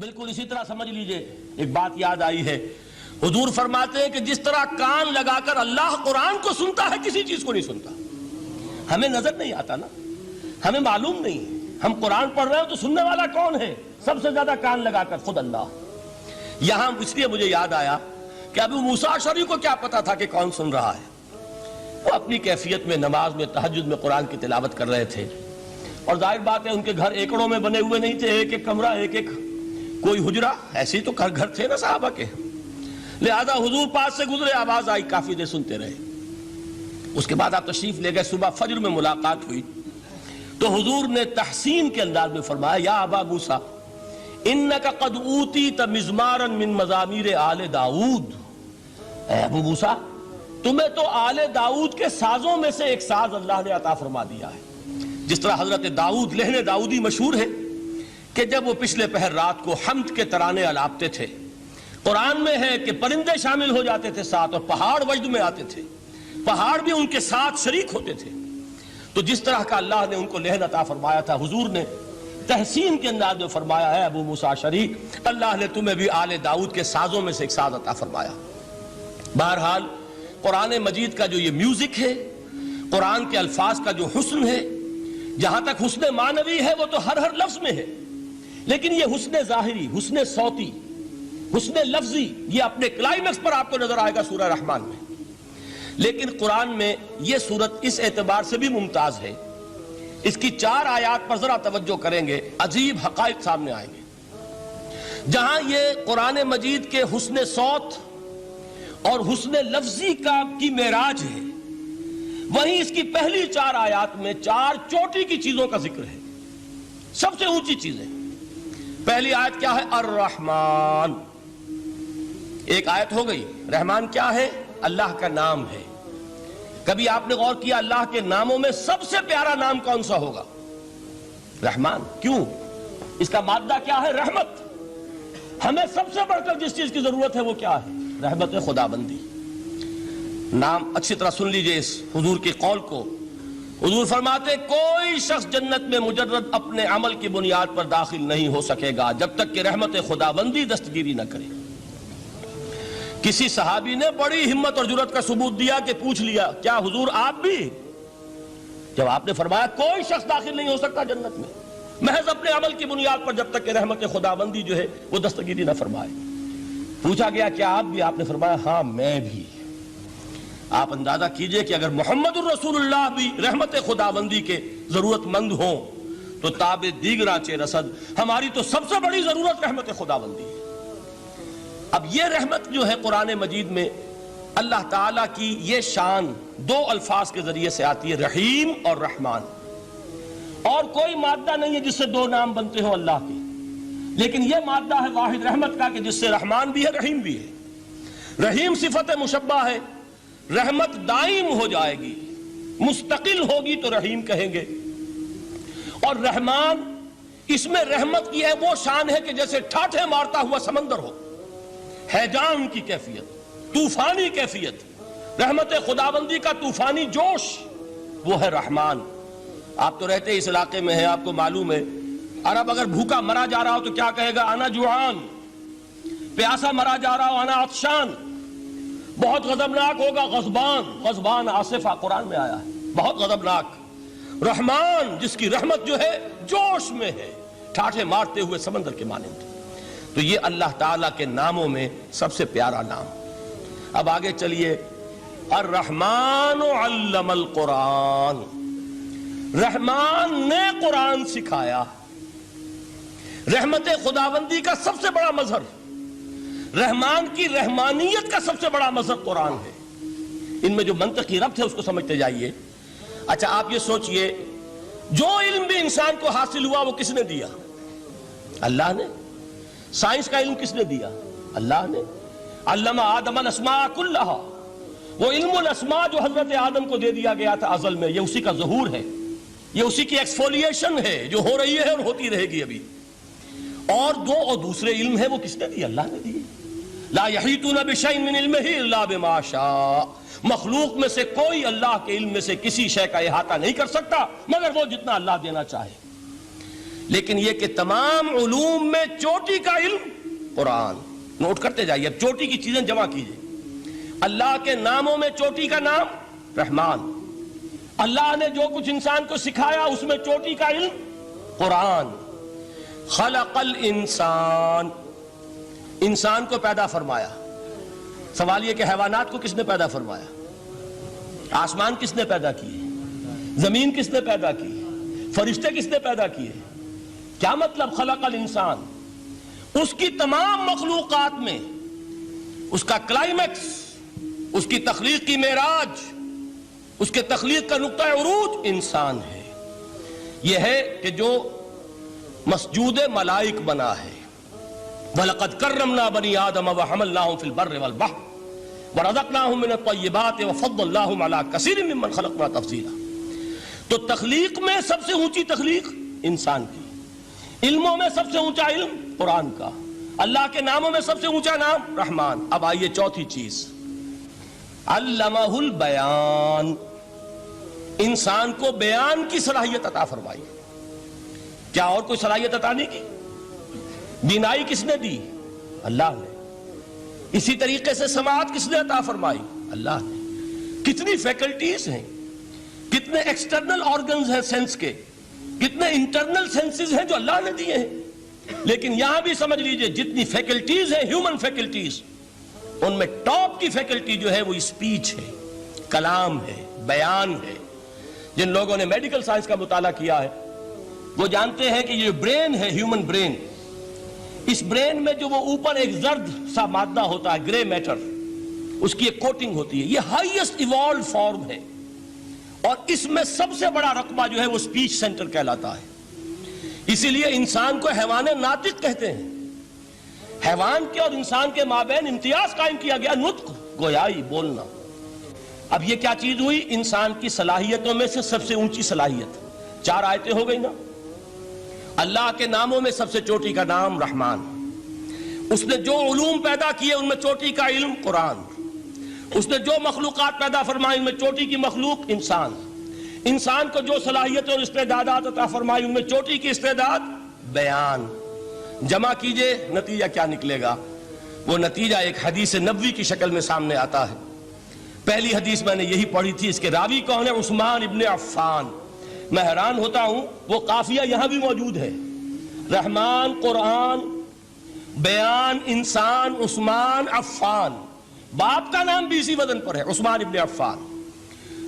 بالکل اسی طرح سمجھ لیجئے، ایک بات یاد آئی ہے، حضور فرماتے ہیں کہ جس طرح کان لگا کر اللہ قرآن کو سنتا ہے کسی چیز کو نہیں سنتا. ہمیں نظر نہیں آتا نا، ہمیں معلوم نہیں، ہم قرآن پڑھ رہے ہیں تو سننے والا کون ہے؟ سب سے زیادہ کان لگا کر خود اللہ. یہاں اس لیے مجھے یاد آیا کہ ابو موسیٰ اشعری کو کیا پتا تھا کہ کون سن رہا ہے. وہ اپنی کیفیت میں نماز میں تہجد میں قرآن کی تلاوت کر رہے تھے، اور ظاہر بات ہے ان کے گھر ایکڑوں میں بنے ہوئے نہیں تھے، ایک ایک کمرہ، ایک ایک کوئی حجرہ، ایسے ہی تو گھر تھے نا صحابہ کے. لہذا حضور پاس سے گزرے، آواز آئی، کافی دیر سنتے رہے. اس کے بعد آپ تشریف لے گئے، صبح فجر میں ملاقات ہوئی تو حضور نے تحسین کے انداز میں فرمایا، یا ابا موسیٰ انک قد اوتیت مزمارا من مزامیر آل داؤد. اے ابو موسیٰ، تمہیں تو آل داؤد کے سازوں میں سے ایک ساز اللہ نے عطا فرما دیا ہے. جس طرح حضرت داؤد، لہن داؤدی مشہور ہے کہ جب وہ پچھلے پہر رات کو حمد کے ترانے الاپتے تھے، قرآن میں ہے کہ پرندے شامل ہو جاتے تھے ساتھ، اور پہاڑ وجد میں آتے تھے، پہاڑ بھی ان کے ساتھ شریک ہوتے تھے. تو جس طرح کا اللہ نے ان کو لہن عطا فرمایا تھا، حضور نے تحسین کے انداز میں فرمایا ہے ابو موسیٰ اشعری، اللہ نے تمہیں بھی آل داؤد کے سازوں میں سے ایک ساز عطا فرمایا. بہرحال قرآن مجید کا جو یہ میوزک ہے، قرآن کے الفاظ کا جو حسن ہے، جہاں تک حسن معنوی ہے وہ تو ہر لفظ میں ہے، لیکن یہ حسن ظاہری، حسن صوتی، حسن لفظی، یہ اپنے کلائمیکس پر آپ کو نظر آئے گا سورہ رحمان میں. لیکن قرآن میں یہ سورت اس اعتبار سے بھی ممتاز ہے، اس کی 4 آیات پر ذرا توجہ کریں گے، عجیب حقائق سامنے آئیں گے. جہاں یہ قرآن مجید کے حسن صوت اور حسن لفظی کی معراج ہے، وہیں اس کی پہلی 4 آیات میں 4 چوٹی کی چیزوں کا ذکر ہے، سب سے اونچی چیزیں. پہلی آیت کیا ہے؟ الرحمن. ایک آیت ہو گئی. رحمان کیا ہے؟ اللہ کا نام ہے. کبھی آپ نے غور کیا اللہ کے ناموں میں سب سے پیارا نام کون سا ہوگا؟ رحمان. کیوں؟ اس کا مادہ کیا ہے؟ رحمت. ہمیں سب سے بڑھ کر جس چیز کی ضرورت ہے وہ کیا ہے؟ رحمت خداوندی. نام اچھی طرح سن لیجئے اس حضور کے قول کو. حضور فرماتے کوئی شخص جنت میں مجرد اپنے عمل کی بنیاد پر داخل نہیں ہو سکے گا جب تک کہ رحمت خداوندی دستگیری نہ کرے. کسی صحابی نے بڑی ہمت اور جرأت کا ثبوت دیا کہ پوچھ لیا، کیا حضور آپ بھی؟ جب آپ نے فرمایا کوئی شخص داخل نہیں ہو سکتا جنت میں محض اپنے عمل کی بنیاد پر جب تک کہ رحمت خداوندی جو ہے وہ دستگیری نہ فرمائے. پوچھا گیا کیا آپ بھی؟ آپ نے فرمایا ہاں میں بھی. آپ اندازہ کیجئے کہ اگر محمد الرسول اللہ بھی رحمت خداوندی کے ضرورت مند ہوں تو تاب دیگراں چہ رسد، ہماری تو سب سے بڑی ضرورت رحمت خداوندی ہے. اب یہ رحمت جو ہے قرآن مجید میں اللہ تعالیٰ کی یہ شان 2 الفاظ کے ذریعے سے آتی ہے، رحیم اور رحمان. اور کوئی مادہ نہیں ہے جس سے 2 نام بنتے ہوں اللہ کے، لیکن یہ مادہ ہے واحد رحمت کا کہ جس سے رحمان بھی ہے رحیم بھی ہے. رحیم صفت مشبہ ہے، رحمت دائم ہو جائے گی، مستقل ہوگی تو رحیم کہیں گے. اور رحمان، اس میں رحمت کی ہے وہ شان ہے کہ جیسے ٹھاٹھے مارتا ہوا سمندر ہو، ہیجان کی کیفیت، طوفانی کیفیت، رحمت خداوندی کا طوفانی جوش، وہ ہے رحمان. آپ تو رہتے اس علاقے میں ہیں، آپ کو معلوم ہے عرب اگر بھوکا مرا جا رہا ہو تو کیا کہے گا؟ انا جوعان. پیاسا مرا جا رہا ہو انا عطشان. بہت غضبناک ہوگا غضبان. غضبان آصفہ قرآن میں آیا ہے، بہت غضبناک. رحمان جس کی رحمت جو ہے جوش میں ہے، ٹھاٹھے مارتے ہوئے سمندر کے مانند. تو یہ اللہ تعالیٰ کے ناموں میں سب سے پیارا نام. اب آگے چلیے. الرحمن علم القرآن. رحمان نے قرآن سکھایا. رحمت خداوندی کا سب سے بڑا مظہر، رحمان کی رحمانیت کا سب سے بڑا مظہر قرآن ہے. ان میں جو منطقی ربط ہے اس کو سمجھتے جائیے. اچھا آپ یہ سوچئے، جو علم بھی انسان کو حاصل ہوا وہ کس نے دیا؟ اللہ نے. سائنس کا علم کس نے دیا؟ اللہ نے. علم آدم الاسماء کلہا. وہ علم الاسماء جو حضرت آدم کو دے دیا گیا تھا ازل میں، یہ اسی کا ظہور ہے، یہ اسی کی ایکسفولیشن ہے جو ہو رہی ہے اور ہوتی رہے گی ابھی. اور دوسرے علم ہے وہ کس نے دی؟ اللہ نے دی. لا یحیطون بشیء من علمہ الا بما شاء. مخلوق میں سے کوئی اللہ کے علم میں سے کسی شے کا احاطہ نہیں کر سکتا مگر وہ جتنا اللہ دینا چاہے. لیکن یہ کہ تمام علوم میں چوٹی کا علم قرآن. نوٹ کرتے جائیے، اب چوٹی کی چیزیں جمع کیجئے. اللہ کے ناموں میں چوٹی کا نام رحمان. اللہ نے جو کچھ انسان کو سکھایا اس میں چوٹی کا علم قرآن. خلق الانسان، انسان کو پیدا فرمایا. سوال یہ کہ حیوانات کو کس نے پیدا فرمایا؟ آسمان کس نے پیدا کیے؟ زمین کس نے پیدا کی؟ فرشتے کس نے پیدا کیے؟ کیا مطلب خلق الانسان؟ اس کی تمام مخلوقات میں اس کا کلائمیکس، اس کی تخلیق کی معراج، اس کے تخلیق کا نقطہ عروج انسان ہے. یہ ہے کہ جو مسجود ملائک بنا ہے. وَلَقَدْ كَرَّمْنَا بَنِي آدَمَ وَحَمَلْنَاهُمْ فِي الْبَرِّ وَالْبَحْرِ وَرَزَقْنَاهُمْ مِنَ الطَّيِّبَاتِ وَفَضَّلْنَاهُمْ عَلَى كَثِيرٍ مِّمَّنْ خَلَقْنَا تَفْضِيلًا. تو تخلیق میں سب سے اونچی تخلیق انسان کی، علموں میں سب سے اونچا علم قرآن کا، اللہ کے ناموں میں سب سے اونچا نام رحمان. اب آئیے چوتھی چیز، علمہ البیان، انسان کو بیان کی صلاحیت عطا فرمائی. کیا اور کوئی صلاحیت عطا نہیں کی؟ بینائی کس نے دی؟ اللہ نے. اسی طریقے سے سماعت کس نے عطا فرمائی؟ اللہ نے. کتنی فیکلٹیز ہیں، کتنے ایکسٹرنل آرگنز ہیں سینس کے، کتنے انٹرنل سینسز ہیں جو اللہ نے دیے ہیں. لیکن یہاں بھی سمجھ لیجئے جتنی فیکلٹیز ہیں ہیومن فیکلٹیز، ان میں ٹاپ کی فیکلٹی جو ہے وہ اسپیچ ہے، کلام ہے، بیان ہے. جن لوگوں نے میڈیکل سائنس کا مطالعہ کیا ہے وہ جانتے ہیں کہ یہ برین ہے، ہیومن برین، اس برین میں جو وہ اوپر ایک زرد سا مادہ ہوتا ہے، گرے میٹر، اس کی ایک کوٹنگ ہوتی ہے، یہ ہائیسٹ ایوالوڈ فارم ہے. اور اس میں سب سے بڑا رقبہ جو ہے وہ سپیچ سینٹر کہلاتا ہے. اسی لیے انسان کو حیوان ناطق کہتے ہیں. حیوان کے اور انسان کے مابین امتیاز قائم کیا گیا، نطق، گویائی، بولنا. اب یہ کیا چیز ہوئی؟ انسان کی صلاحیتوں میں سے سب سے اونچی صلاحیت. 4 آیتیں ہو گئی نا. اللہ کے ناموں میں سب سے چوٹی کا نام رحمان. اس نے جو علوم پیدا کیے ان میں چوٹی کا علم قرآن. اس نے جو مخلوقات پیدا فرمائی ان میں چوٹی کی مخلوق انسان. انسان کو جو صلاحیتیں اور استعدادات عطا فرمائی ان میں چوٹی کی استعداد بیان. جمع کیجئے نتیجہ کیا نکلے گا؟ وہ نتیجہ ایک حدیث نبوی کی شکل میں سامنے آتا ہے. پہلی حدیث میں نے یہی پڑھی تھی. اس کے راوی کون ہے؟ عثمان ابن عفان. میں حیران ہوتا ہوں وہ قافیہ یہاں بھی موجود ہے. رحمان قرآن، بیان انسان، عثمان عفان. باپ کا نام بھی اسی وزن پر ہے، عثمان ابن عفان.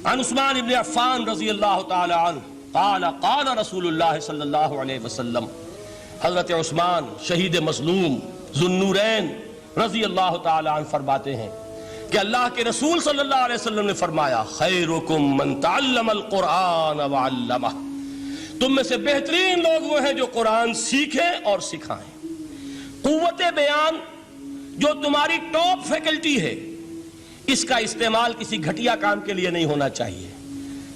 عن عثمان ابن عفان رضی اللہ تعالی عنہ قال قال رسول اللہ صلی اللہ علیہ وسلم. حضرت عثمان شہید مظلوم ذو النورین رضی اللہ تعالی عنہ فرماتے ہیں کہ اللہ کے رسول صلی اللہ علیہ وسلم نے فرمایا خیرکم من تعلم القرآن وعلمہ. تم میں سے بہترین لوگ وہ ہیں جو قرآن سیکھیں اور سکھائیں. قوت بیان جو تمہاری ٹاپ فیکلٹی ہے، اس کا استعمال کسی گھٹیا کام کے لیے نہیں ہونا چاہیے.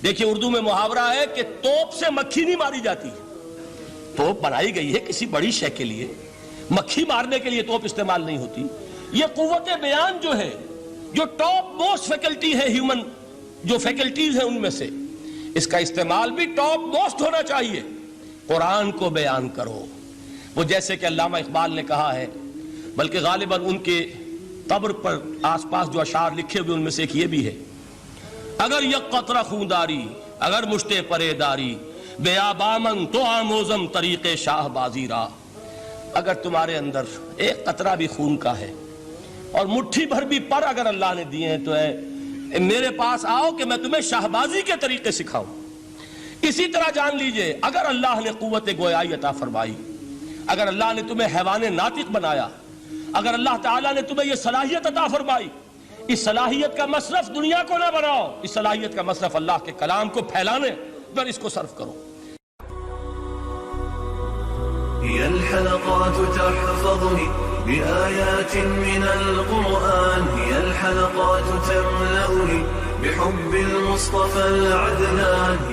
دیکھیے اردو میں محاورہ ہے کہ توپ سے مکھی نہیں ماری جاتی. توپ بنائی گئی ہے کسی بڑی شے کے لیے، مکھی مارنے کے لیے توپ استعمال نہیں ہوتی. یہ قوت بیان جو ہے، جو ٹاپ موسٹ فیکلٹی ہے ہیومن جو فیکلٹیز ہیں ان میں سے، اس کا استعمال بھی ٹاپ موسٹ ہونا چاہیے. قرآن کو بیان کرو. وہ جیسے کہ علامہ اقبال نے کہا ہے، بلکہ غالباً ان کے قبر پر آس پاس جو اشعار لکھے ہوئے ان میں سے ایک یہ بھی ہے: اگر یک قطرہ خونداری، اگر مشتے پرے داری، بیابامن تو آموزم طریق شاہ بازی را. اگر تمہارے اندر ایک قطرہ بھی خون کا ہے اور مٹھی بھر بھی پر اگر اللہ نے دیے ہیں تو میرے پاس آؤ کہ میں تمہیں شاہبازی کے طریقے سکھاؤں. اسی طرح جان لیجئے اگر اللہ نے قوت گویائی عطا فرمائی، اگر اللہ نے تمہیں حیوان ناطق بنایا، اگر اللہ تعالیٰ نے تمہیں یہ صلاحیت عطا فرمائی، اس صلاحیت کا مصرف دنیا کو نہ بناؤ، اس صلاحیت کا مصرف اللہ کے کلام کو پھیلانے پر اس کو صرف کرو. هي الحلقات تحفظني بآيات من القرآن، هي الحلقات تملأني بحب المصطفى العدنان.